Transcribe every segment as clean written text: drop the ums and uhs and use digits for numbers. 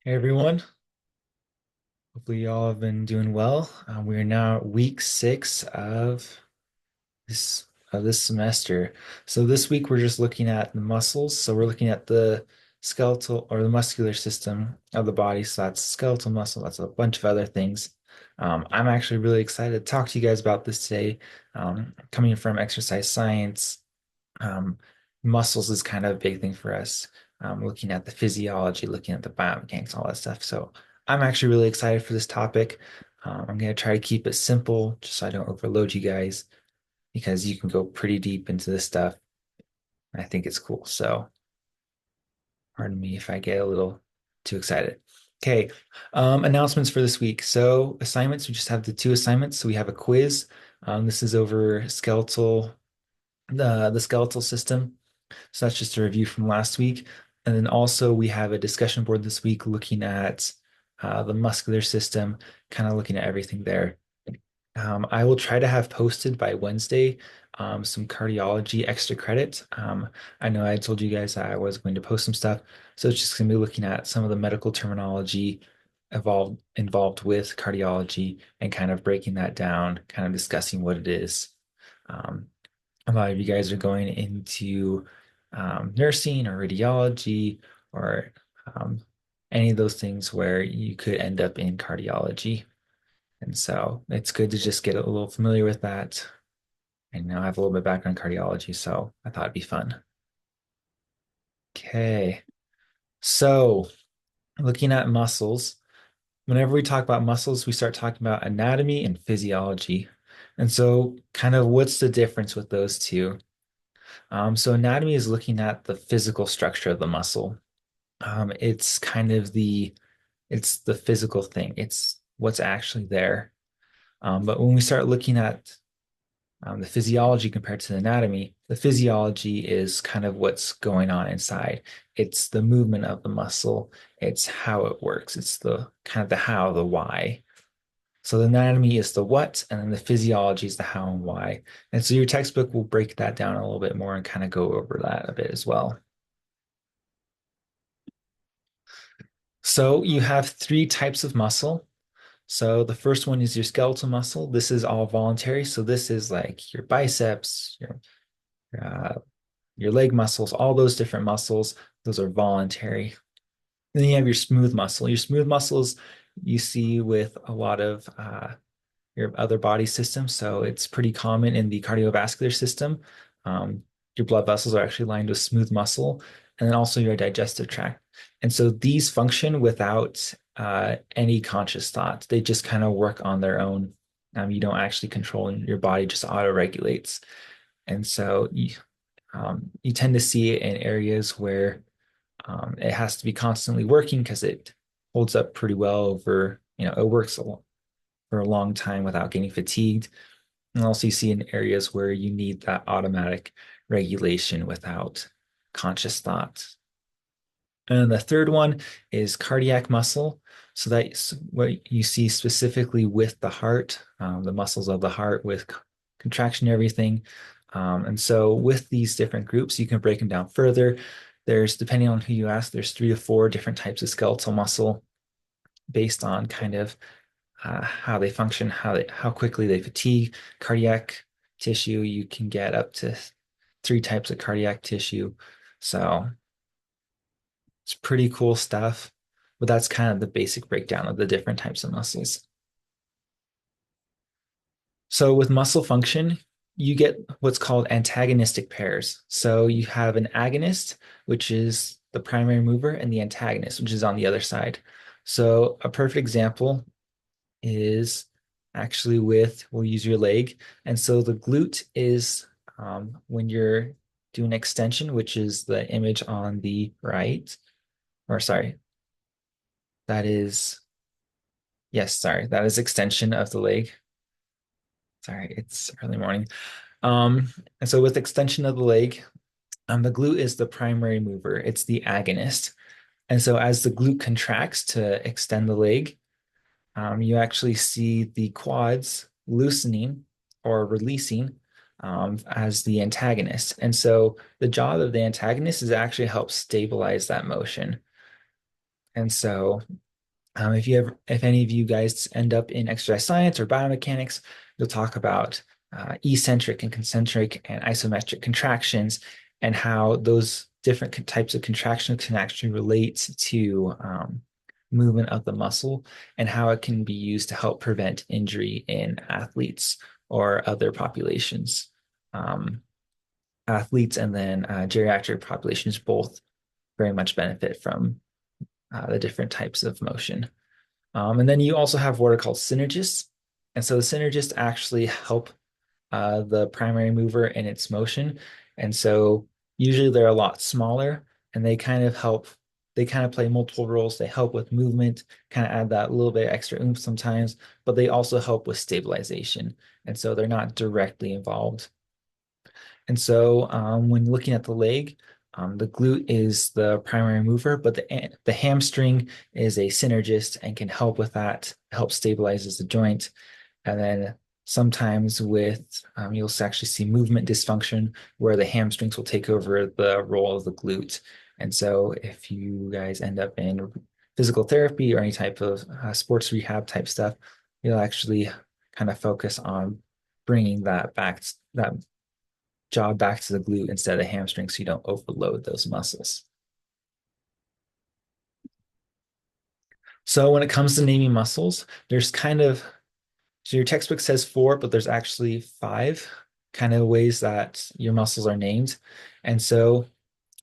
Hey everyone, hopefully you all have been doing well. We are now at week 6 this this semester. So this week we're just looking at the muscles. So we're looking at the skeletal or the muscular system of the body. So that's skeletal muscle. That's a bunch of other things. I'm actually really excited to talk to you guys about this today. Coming from exercise science, um, muscles is kind of a big thing for us. Looking at the physiology, looking at the biomechanics, all that stuff. So I'm actually really excited for this topic. I'm going to try to keep it simple just so I don't overload you guys because you can go pretty deep into this stuff. I think it's cool. So pardon me if I get a little too excited. Okay, announcements for this week. So assignments, we just have the two assignments. So we have a quiz. This is over the skeletal system. So that's just a review from last week. And then also we have a discussion board this week looking at the muscular system, kind of looking at everything there. I will try to have posted by Wednesday some cardiology extra credit. I know I told you guys that I was going to post some stuff, so it's just going to be looking at some of the medical terminology involved with cardiology and kind of breaking that down, kind of discussing what it is. Um, a lot of you guys are going into nursing or radiology or um, any of those things where you could end up in cardiology. And so it's good to just get a little familiar with that. And now I have a little bit of background in cardiology, so I thought it'd be fun. Okay. So looking at muscles, whenever we talk about muscles, we start talking about anatomy and physiology. And so, kind of, what's the difference with those two? So anatomy is looking at the physical structure of the muscle. It's kind of it's the physical thing. It's what's actually there. But when we start looking at the physiology compared to the anatomy, the physiology is kind of what's going on inside. It's the movement of the muscle. It's how it works. It's the kind of the how, the why. So the anatomy is the what, and then the physiology is the how and why. And so your textbook will break that down a little bit more and kind of go over that a bit as well. So you have three types of muscle. So the first one is your skeletal muscle. This is all voluntary. So this is like your biceps, uh, your leg muscles, all those different muscles. Those are voluntary. Then you have your smooth muscle. Your smooth muscles you see with a lot of your other body systems. So it's pretty common in the cardiovascular system. Um, your blood vessels are actually lined with smooth muscle, and then also your digestive tract. And so these function without any conscious thought. They just kind of work on their own. You don't actually control your body; just auto regulates. And so you tend to see it in areas where it has to be constantly working because it holds up pretty well over, it works for a long time without getting fatigued. And also you see in areas where you need that automatic regulation without conscious thought. And the third one is cardiac muscle. So that's what you see specifically with the heart, the muscles of the heart with contraction and everything. And so with these different groups, you can break them down further. There's, depending on who you ask, there's 3 to 4 different types of skeletal muscle based on kind of how they function, how quickly they fatigue. Cardiac tissue, you can get up to 3 types of cardiac tissue. So it's pretty cool stuff. But that's kind of the basic breakdown of the different types of muscles. So with muscle function, you get what's called antagonistic pairs. So you have an agonist, which is the primary mover, and the antagonist, which is on the other side. So a perfect example is actually we'll use your leg. And so the glute is when you're doing extension, which is the image on the right, or sorry, that is, yes, sorry, that is extension of the leg. Sorry, it's early morning. And so with extension of the leg, the glute is the primary mover. It's the agonist. And so as the glute contracts to extend the leg, you actually see the quads loosening or releasing as the antagonist. And so the job of the antagonist is actually help stabilize that motion. And so if any of you guys end up in exercise science or biomechanics, you'll talk about eccentric and concentric and isometric contractions and how those different types of contraction can actually relate to movement of the muscle and how it can be used to help prevent injury in athletes or other populations. Um, Athletes and then geriatric populations both very much benefit from the different types of motion. And then you also have what are called synergists. And so the synergists actually help the primary mover in its motion. And so usually they're a lot smaller and they kind of play multiple roles. They help with movement, kind of add that little bit extra oomph sometimes, but they also help with stabilization. And so they're not directly involved. And so when looking at the leg, the glute is the primary mover, but the hamstring is a synergist and can help with that, help stabilizes the joint. And then sometimes you'll actually see movement dysfunction where the hamstrings will take over the role of the glute. And so if you guys end up in physical therapy or any type of sports rehab type stuff, you'll actually kind of focus on bringing that job back to the glute instead of the hamstring so you don't overload those muscles. So when it comes to naming muscles, there's kind of so your textbook says four, but there's actually five kind of ways that your muscles are named. And so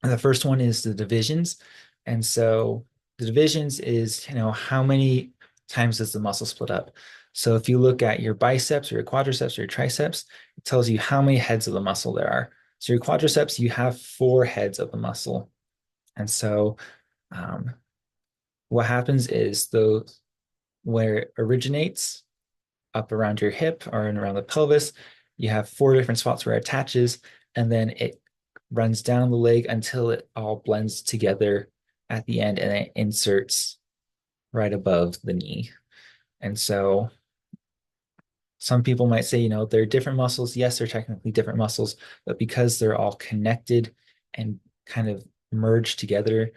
the first one is the divisions. And so the divisions is, how many times does the muscle split up? So if you look at your biceps or your quadriceps or your triceps, it tells you how many heads of the muscle there are. So your quadriceps, you have four heads of the muscle. And so um, what happens is where it originates up around your hip or around the pelvis, you have four different spots where it attaches, and then it runs down the leg until it all blends together at the end and it inserts right above the knee. And so some people might say, they're different muscles. Yes, they're technically different muscles, but because they're all connected and kind of merged together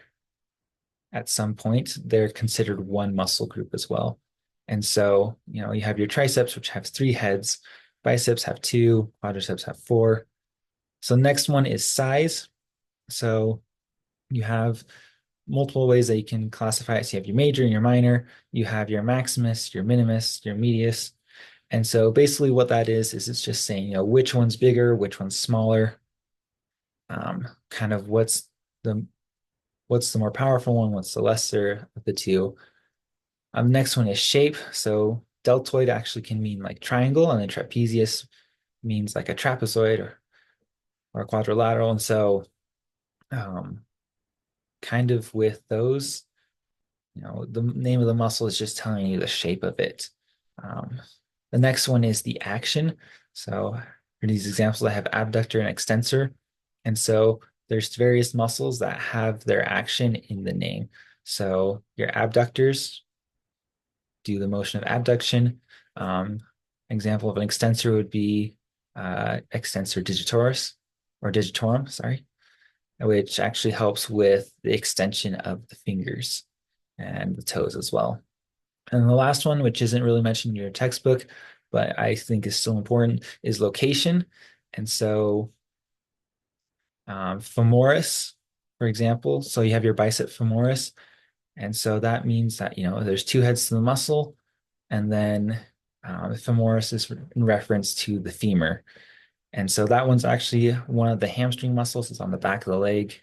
at some point, they're considered one muscle group as well. And so, you have your triceps, which have three heads, biceps have two, quadriceps have four. So, next one is size. So, you have multiple ways that you can classify it. So, you have your major and your minor, you have your maximus, your minimus, your medius. And so, basically, what that is it's just saying, which one's bigger, which one's smaller, kind of what's the more powerful one, what's the lesser of the two. Next one is shape. So deltoid actually can mean like triangle, and then trapezius means like a trapezoid or a quadrilateral. And so, um, kind of with those, the name of the muscle is just telling you the shape of it. Um, the next one is the action. So for these examples, I have abductor and extensor. And so there's various muscles that have their action in the name. So your abductors do the motion of abduction. Example of an extensor would be extensor digitoris or digitorum, sorry, which actually helps with the extension of the fingers and the toes as well. And the last one, which isn't really mentioned in your textbook, but I think is still important, is location. And so femoris, for example, so you have your bicep femoris. And so that means that, there's two heads to the muscle, and then femoris is in reference to the femur. And so that one's actually one of the hamstring muscles. It's on the back of the leg.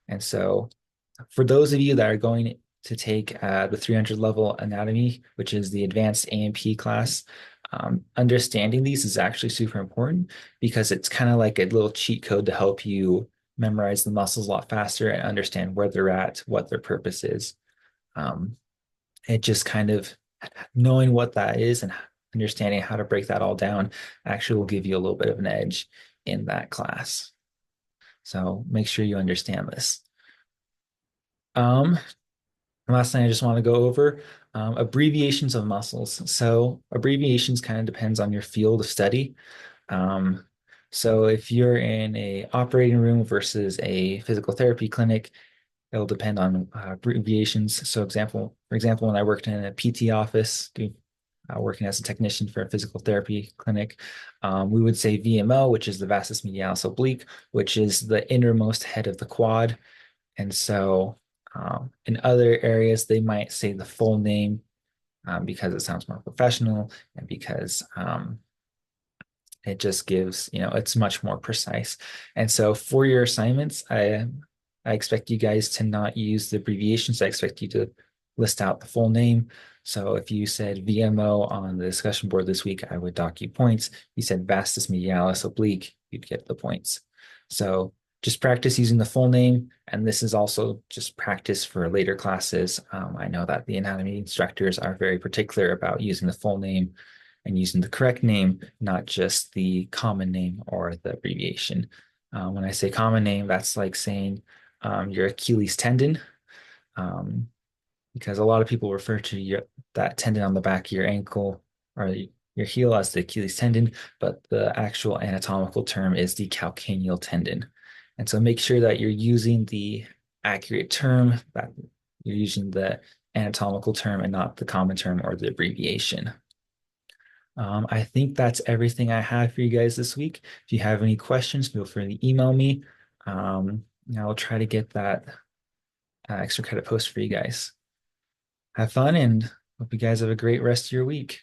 And so for those of you that are going to take the 300 level anatomy, which is the advanced A&P class, understanding these is actually super important because it's kind of like a little cheat code to help you memorize the muscles a lot faster and understand where they're at, what their purpose is. Um, it just kind of knowing what that is and understanding how to break that all down actually will give you a little bit of an edge in that class. So make sure you understand this. Um, Last thing I just want to go over abbreviations of muscles. So abbreviations kind of depends on your field of study. Um, so if you're in a operating room versus a physical therapy clinic, It'll depend on abbreviations. So for example, when I worked in a PT office, working as a technician for a physical therapy clinic, we would say VMO, which is the vastus medialis oblique, which is the innermost head of the quad. And so in other areas, they might say the full name because it sounds more professional and because it just gives, it's much more precise. And so for your assignments, I expect you guys to not use the abbreviations. I expect you to list out the full name. So if you said VMO on the discussion board this week, I would dock you points. You said vastus medialis oblique, you'd get the points. So just practice using the full name. And this is also just practice for later classes. I know that the anatomy instructors are very particular about using the full name and using the correct name, not just the common name or the abbreviation. When I say common name, that's like saying your Achilles tendon, um, because a lot of people refer to that tendon on the back of your ankle or your heel as the Achilles tendon, but the actual anatomical term is the calcaneal tendon. And so make sure that you're using the accurate term, that you're using the anatomical term and not the common term or the abbreviation. I think that's everything I have for you guys this week. If you have any questions, feel free to email me. I'll try to get that extra credit post for you guys. Have fun and hope you guys have a great rest of your week.